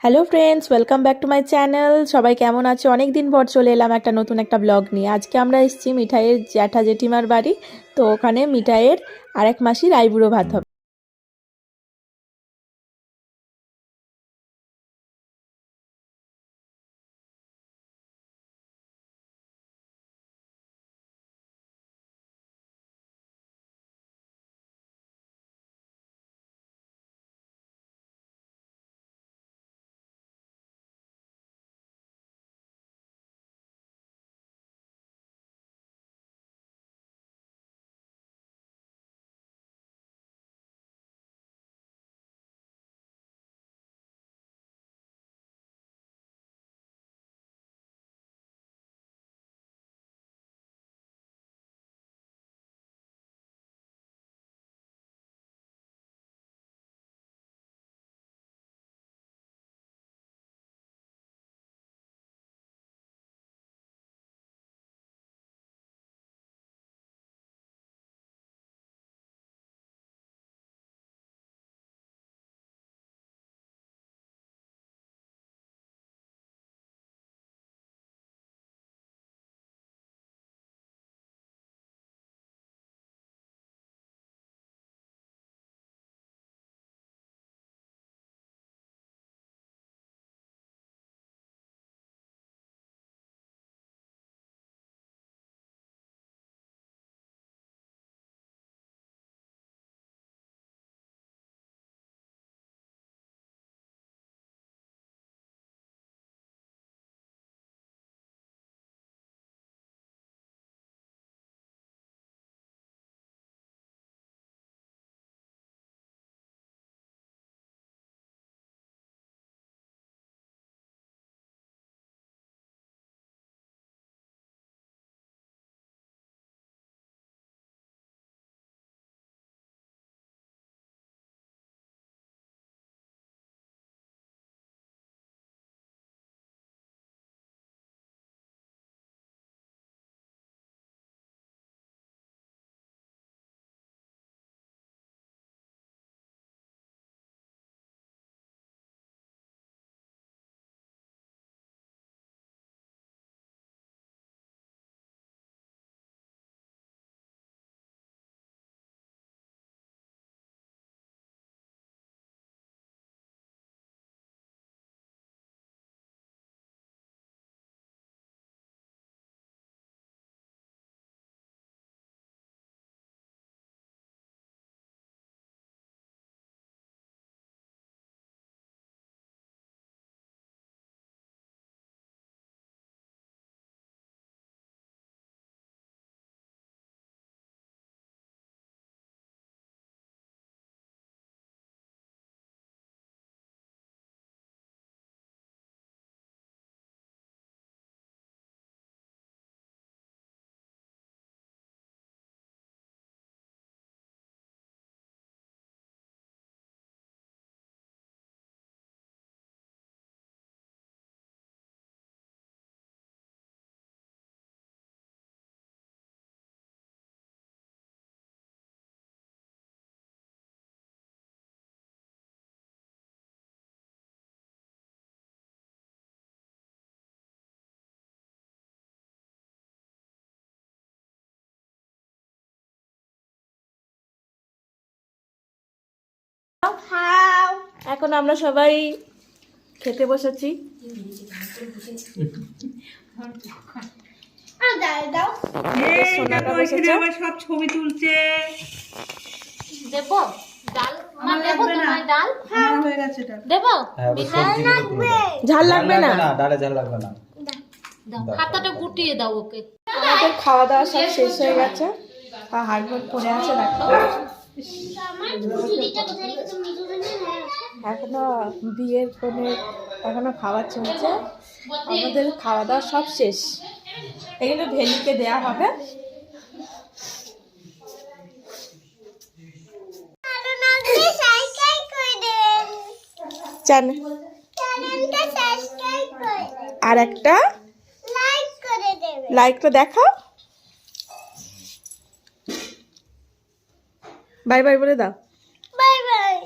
Hello friends, welcome back to my channel. সবাই কেমন আছো? অনেক দিন পর চলে এলাম একটা নতুন একটা ব্লগ নিয়ে। আজকে আমরা এসেছি মিঠাইয়ের জ্যাঠা জেঠিমার বাড়ি। তো ওখানে মিঠাইয়ের আরেক মাসির আইবুড়ো ভাত হবে। এখন আমরা সবাই খেতে বসেছি। সব ছবি তুলছে। দেবো ডাল, মা দেবো তোমায় ডাল? হ্যাঁ হয়ে গেছে এটা। দেবো? ঝাল লাগবে না? ডালে ঝাল লাগবে না। দাও, হাতাটা গুটিয়ে দাও ওকে। আমাদের খাওয়া দাওয়া সব শেষ হয়ে গেছে। হাড় ভাত পড়ে আছে, দেখো। এখনো বিয়ের কোণে এখনো খাওয়া চলছে। আমাদের খাওয়া দাওয়া সব শেষ। এগুলো ভেলিকে দেয়া হবে। আর একটা লাইকটা দেখাও। বাই বাই বলে দাও।